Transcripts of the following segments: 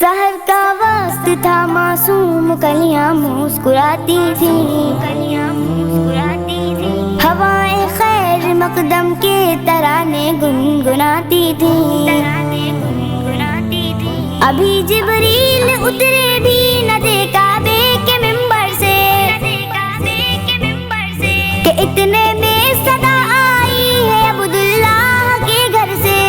سحر کا وقت تھا، معصوم کلیاں مسکراتی تھیں، ہوائیں خیر مقدم کے ترانے گنگناتی تھیں۔ ابھی جبریل اترے بھی نہ تھے کعبے کے ممبر سے کہ اتنے میں صدا آئی ہے عبداللہ کے گھر سے۔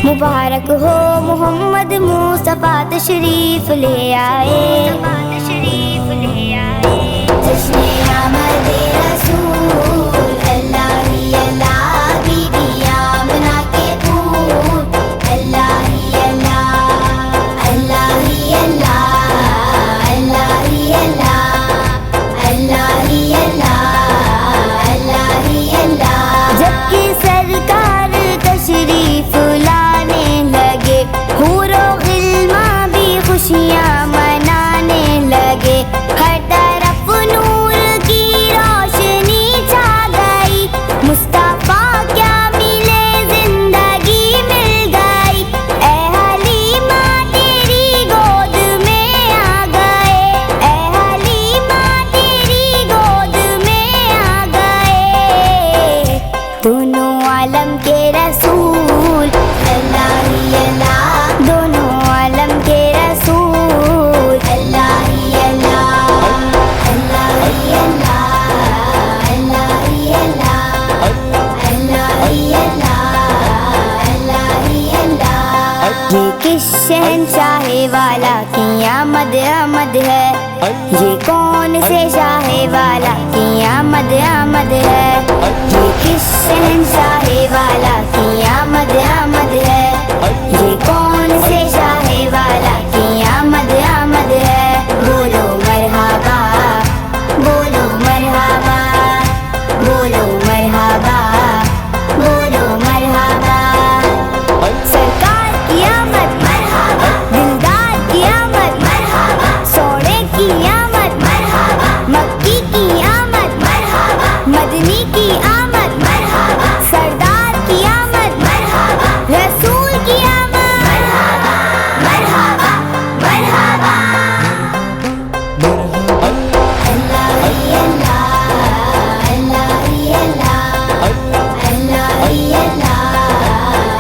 مبارک ہو محمد مصطفیٰ تشریف لے آئے، جشن آمد رسول اللہ ہی اللہ، بی بی آمنہ کے پھول اللہ ہی اللہ، اللہ ہی اللہ، اللہ ہی اللہ، اللہ ہی اللہ، اللہ ہی اللہ۔ جب کہ سرکار تشریف لانے لگے، حور و غلمان بھی خوشیاں منانے لگے، ہر طرف نور کی روشنی چھا گئی، مصطفیٰ کیا ملے زندگی مل گئی، اے حلیمہ تیری گود میں آ گئے، اے حلیمہ تیری گود میں آ گئے، دونوں عالم کے رسول اللہ ہی اللہ، دونوں عالم کے رسول اللہ ہی اللہ، اللہ ہی اللہ، اللہ ہی اللہ، اللہ ہی اللہ، اللہ ہی اللہ۔ یہ کس شہنشاہ والا کی آمد آمد ہے، یہ کون سے شاہ والا کی آمد آمد ہے، یہ کس شہنشاہ والا کی آمد آمد ہے، یہ کون سے شاہ والا کی آمد آمد ہے۔ بولو مرحبا، بولو مرحبا، بولو مرحبا، بولو مرحبا، سرکار کی آمد مرحبا، دلدار کی آمد مرحبا، سونے کی آمد مرحبا، مکی کی آمد مرحبا، مدنی کی آمد مرحبا، سردار کی آمد مرحبا، رسول کی آمد مرحبا، مرحبا، مرحبا، اللہ ہی اللہ، اللہ ہی اللہ، اللہ ہی اللہ،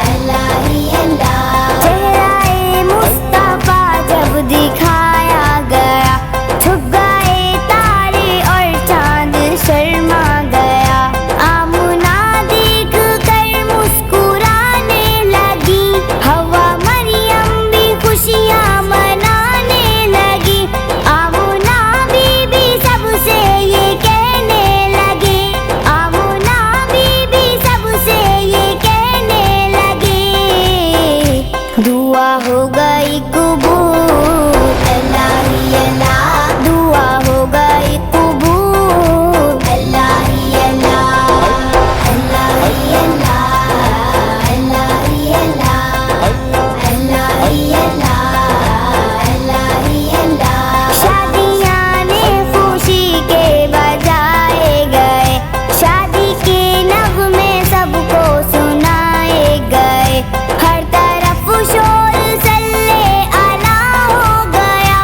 اللہ ہی اللہ۔ چہرہ مصطفیٰ جب دکھایا گیا، چھپ گئے تارے اور چاند شرما گیا، آمنہ دیکھ کر مسکرانے لگی، حوا مریم بھی خوشیاں منانے لگی، آمنہ بی بی سب سے یہ کہنے لگی، آمنہ بی بی سب سے یہ کہنے لگی، دعا ہو گئی قبول اللہ ہی اللہ، دعا ہو گئی قبول اللہ ہی اللہ، اللہ ہی اللہ، اللہ ہی اللہ، اللہ ہی اللہ، اللہ ہی اللہ۔ شادیاں نے خوشی کے بجائے گئے، شادی کے نغمے سب کو سنائے گئے، ہر طرف شور صلی اعلیٰ ہو گیا،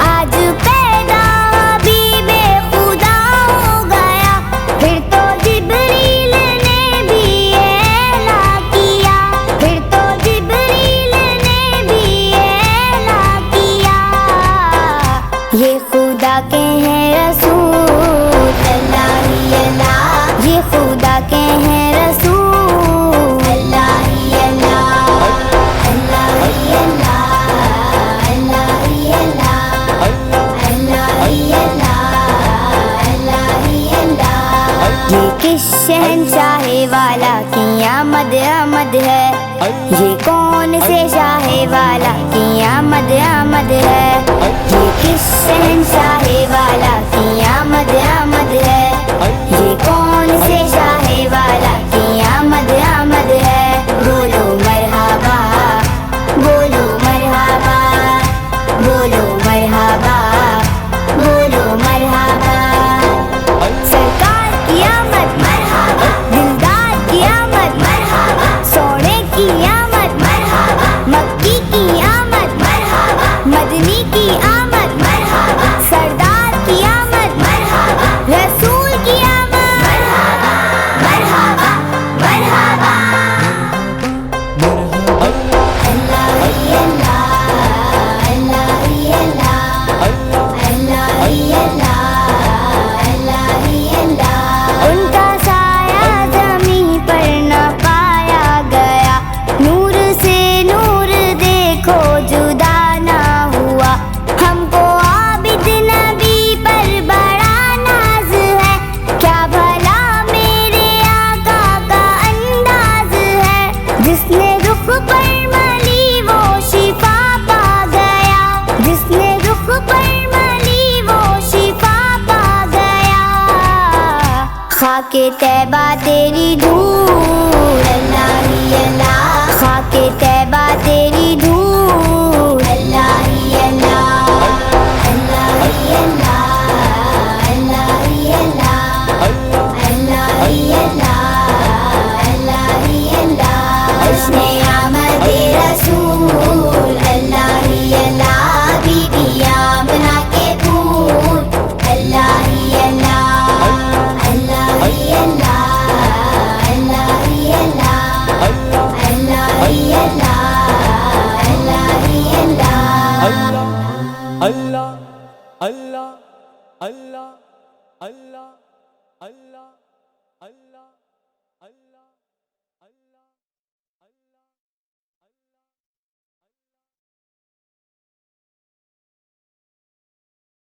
آج پیدا حبیب خدا ہو گیا، پھر تو جبریل نے بھی اعلان کیا، پھر تو جبریل نے بھی اعلان کیا، یہ خدا کے ہیں رسول اللہ ہی اللہ، یہ خدا کے ہیں رسول اللہ ہی اللہ، اللہ ہی اللہ، اللہ ہی اللہ، اللہ ہی اللہ، اللہ ہی اللہ۔ یہ کس شہنشاہ والا کی آمد آمد ہے، یہ کون سے شاہ والا کی آمد آمد ہے، یہ کس شہنشاہ والا کی آمد آمد ہے، یہ کون سے شاہ والا کی آمد آمد ہے۔ بولو مرحبا، بولو مرحبا، بولو مرحبا، بولو مرحبا، سرکار کی آمد مرحبا، دلدار کی آمد مرحبا، سونے کی آمد مرحبا، مکی کی جس نے رخ پر ملی وہ شفا پا گیا، جس نے رخ پر ملی وہ شفا پا گیا، خاک طیبہ تیری دھول اللہ ہی اللہ، خاک طیبہ تیری دھول اللہ ہی اللہ، اللہ ہی اللہ، اللہ ہی اللہ، اللہ ہی اللہ، اللہ ہی اللہ، حسن آمد رسول اللہ ہی اللہ، بی بی آمنہ کے پھول اللہ ہی اللہ، اللہ ہی اللہ، اللہ ہی اللہ، اللہ ہی اللہ، اللہ ہی اللہ، اللہ اللہ اللہ اللہ اللہ اللہ اللہ اللہ